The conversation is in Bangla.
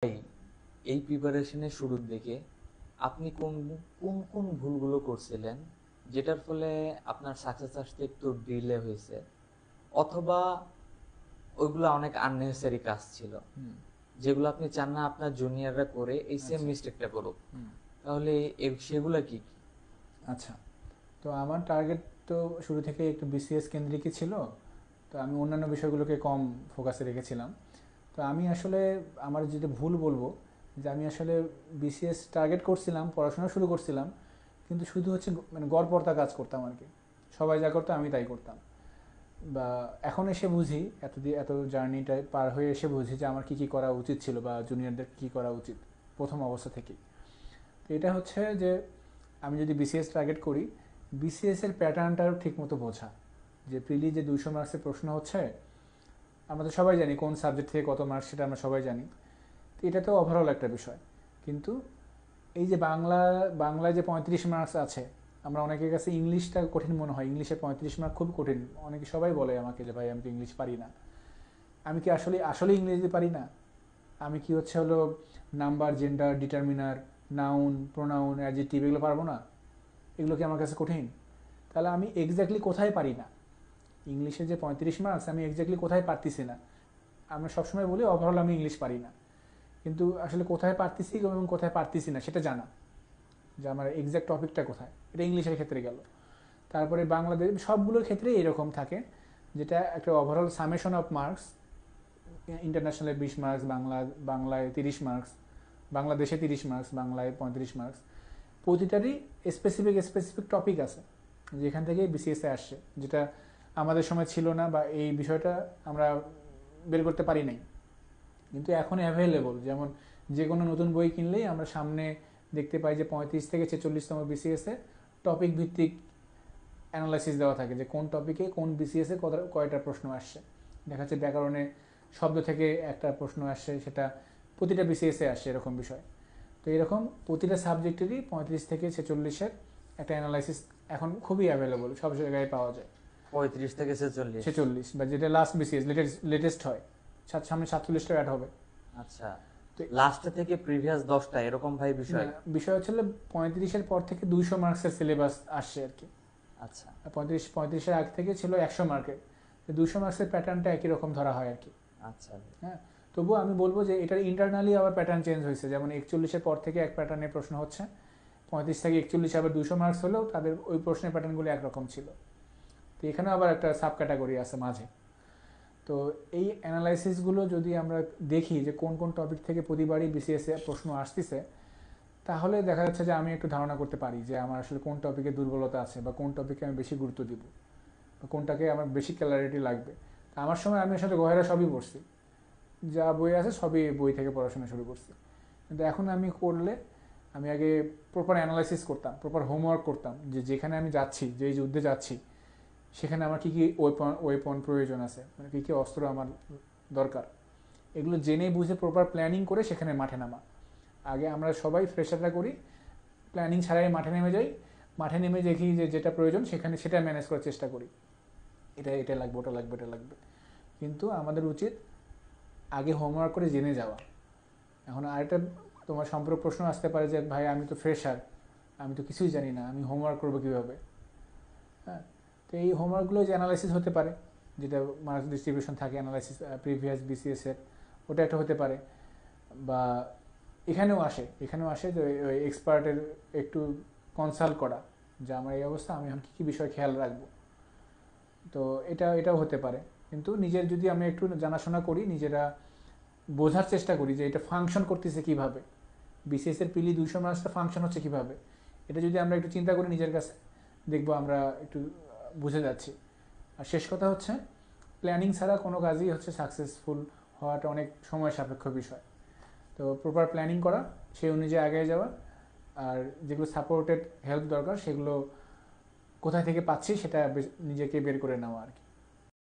ভাই, এই প্রিপারেশনের শুরুর দিকে আপনি কোন কোন কোন ভুলগুলো করছিলেন যেটার ফলে আপনার সাকসেস আসতে একটু ডিলে হয়েছে, অথবা ওইগুলো অনেক আননেসেসারি কাজ ছিল যেগুলো আপনি চান না আপনার জুনিয়ররা করে এই সেম আচ্ছা। মিস্টেকটা করুক? তাহলে সেগুলো কি কি? আচ্ছা, তো আমার টার্গেট তো শুরু থেকে একটু বিসিএস কেন্দ্রিকই ছিল। তো আমি অন্যান্য বিষয়গুলোকে কম ফোকাসে রেখেছিলাম। তো আমি আসলে আমার যেটা ভুল বলবো, যে আমি আসলে বিসিএস টার্গেট করছিলাম, পড়াশোনা শুরু করছিলাম, কিন্তু শুধু হচ্ছে মানে গড়পড়তা কাজ করতাম আর কি। সবাই যা করতো আমি তাই করতাম। বা এখন এসে বুঝি, এত জার্নিটা পার হয়ে এসে বুঝি যে আমার কী কী করা উচিত ছিল বা জুনিয়রদের কী করা উচিত প্রথম অবস্থা থেকেই। তো এটা হচ্ছে যে আমি যদি বিসিএস টার্গেট করি, বিসিএস এর প্যাটার্নটাও ঠিকমতো বোঝা। যে প্রিলি যে 200 মার্কসের প্রশ্ন হচ্ছে, আমরা তো সবাই জানি কোন সাবজেক্ট থেকে কত মার্কস, সেটা আমরা সবাই জানি। তো এটা তো ওভারঅল একটা বিষয়। কিন্তু এই যে বাংলায় যে 35 মার্কস আছে, আমরা অনেকের কাছে ইংলিশটা কঠিন মনে হয়, ইংলিশে 35 মার্ক খুব কঠিন। অনেকে সবাই বলে আমাকে যে ভাই আমি তো ইংলিশ পারি না। আমি কি আসলে আসলে ইংরেজি পারি না? আমি কি হচ্ছে হলো number, gender, determiner, noun, pronoun, adjective এগুলো পারবো না? এগুলো কি আমার কাছে কঠিন? তাহলে আমি এক্স্যাক্টলি কোথায় পারি না? ইংলিশে যে 35 মার্কস, আমি এক্স্যাক্টলি কোথায় পারতেছি না? আমরা সবসময় বলি ওভারঅল আমি ইংলিশ পারি না, কিন্তু আসলে কোথায় পারতেছি এবং কোথায় পারতেছি না সেটা জানা, যে আমার এক্স্যাক্ট টপিকটা কোথায়। এটা ইংলিশের ক্ষেত্রে গেল। তারপরে বাংলাদেশ সবগুলোর ক্ষেত্রেই এরকম থাকে, যেটা একটা ওভারঅল সামেশন অফ মার্কস। ইন্টারন্যাশনালে 20 মার্কস, বাংলায় 30 মার্কস, বাংলাদেশে 30 মার্কস, বাংলায় 35 মার্কস। প্রতিটারই স্পেসিফিক স্পেসিফিক টপিক আছে, যেখান থেকে বিসিএসে আসছে, যেটা আমাদের সময় ছিল না, বা এই বিষয়টা আমরা বের করতে পারি নাই। কিন্তু এখন অ্যাভেলেবল, যেমন যে কোনো নতুন বই কিনলেই আমরা সামনে দেখতে পাই যে 35 থেকে 46তম বিসিএসে টপিক ভিত্তিক অ্যানালাইসিস দেওয়া থাকে, যে কোন টপিকে কোন বিসিএসে কয়টা প্রশ্ন আসছে। দেখা যাচ্ছে ব্যাকরণে শব্দ থেকে একটা প্রশ্ন আসছে, সেটা প্রতিটা বিসিএসে আসছে, এরকম বিষয়। তো এরকম প্রতিটা সাবজেক্টেরই 35 থেকে 46-এর একটা অ্যানালাইসিস এখন খুবই অ্যাভেলেবল, সব জায়গায় পাওয়া যায়। 35 থেকে 46? 46 বা যেটা লাস্ট বিসিএস লেটেস্ট হয়, সামনে 47টা অ্যাড হবে। আচ্ছা, তো লাস্ট থেকে প্রিভিয়াস 10টা এরকম ভাই না, বিষয়? বিষয় হচ্ছে 35-এর পর থেকে 200 মার্কসের সিলেবাস আসছে আর কি। আচ্ছা। 35-এর আগ থেকে ছিল 100 মার্কের। 200 মার্কসের প্যাটার্নটা একই রকম ধরা হয় আর কি। আচ্ছা ভাই। হ্যাঁ, তবুও আমি বলবো যে এটার ইন্টারনালি আবার প্যাটার্ন চেঞ্জ হয়েছে। যেমন 41-এর পর থেকে এক প্যাটার্নের প্রশ্ন হচ্ছে, 35 থেকে 41 আবার 200 মার্কস হলেও তাদের ওই প্রশ্নের প্যাটার্নগুলো একরকম ছিল। তো এখানেও আবার একটা সাব ক্যাটাগরি আছে মাঝে। তো এই অ্যানালাইসিসগুলো যদি আমরা দেখি যে কোন কোন টপিক থেকে প্রতিবারই বিসিএসে প্রশ্ন আসতেছে, তাহলে দেখা যাচ্ছে যে আমি একটু ধারণা করতে পারি যে আমার আসলে কোন টপিকে দুর্বলতা আছে, বা কোন টপিকে আমি বেশি গুরুত্ব দিব, বা কোনটাকে আমার বেশি ক্লারিটি লাগবে। আমার সময় আমি আসলে গহেরা সবই পড়ছি, যা বই আছে সবই বই থেকে পড়াশোনা শুরু করছি। কিন্তু এখন আমি করলে, আমি আগে প্রপার অ্যানালাইসিস করতাম, প্রপার হোমওয়ার্ক করতাম, যে যেখানে আমি যাচ্ছি, যেই যুদ্ধে যাচ্ছি, সেখানে আমার কী কী ওয়েপন প্রয়োজন আছে, মানে কী কী অস্ত্র আমার দরকার, এগুলো জেনে বুঝে প্রপার প্ল্যানিং করে সেখানে মাঠে নামা। আগে আমরা সবাই ফ্রেশাররা করি, প্ল্যানিং ছাড়াই মাঠে নেমে যাই, মাঠে নেমে দেখি যে যেটা প্রয়োজন সেখানে সেটা ম্যানেজ করার চেষ্টা করি, এটা এটা লাগবে, ওটা লাগবে, এটা লাগবে। কিন্তু আমাদের উচিত আগে হোমওয়ার্ক করে জেনে যাওয়া। এখন আরেকটা তোমার সম্পর্ক প্রশ্ন আসতে পারে যে ভাই আমি তো ফ্রেশার, আমি তো কিছুই জানি না, আমি হোমওয়ার্ক করবো কীভাবে? হ্যাঁ, তো এই হোমওয়ার্কগুলো যে অ্যানালাইসিস হতে পারে, যেটা মার্কস ডিস্ট্রিবিউশন থাকে অ্যানালাইসিস প্রিভিয়াস বিসিএসের, ওটা একটা হতে পারে। বা এখানেও আসে যে ওই এক্সপার্টের একটু কনসাল্ট করা, যে আমার এই অবস্থা, আমি এখন কী কী বিষয় খেয়াল রাখবো। তো এটাও হতে পারে। কিন্তু নিজের যদি আমি একটু জানাশোনা করি, নিজেরা বোঝার চেষ্টা করি যে এটা ফাংশন করতেছে কিভাবে, বিসিএস এর পিলি 200 মার্কসটা ফাংশন হচ্ছে কিভাবে, এটা যদি আমরা একটু চিন্তা করি নিজের কাছে, দেখবো আমরা একটু বুঝে যাচ্ছি। আর শেষ কথা হচ্ছে, প্ল্যানিং ছাড়া কোনো কাজই হচ্ছে সাকসেসফুল হওয়াটা অনেক সময় সাপেক্ষ বিষয়। তো প্রপার প্ল্যানিং করা, সেই অনুযায়ী আগে যাওয়া, আর যেগুলো সাপোর্টেড হেল্প দরকার সেগুলো কোথায় থেকে পাচ্ছি সেটা নিজেকে বের করে নেওয়া আর কি।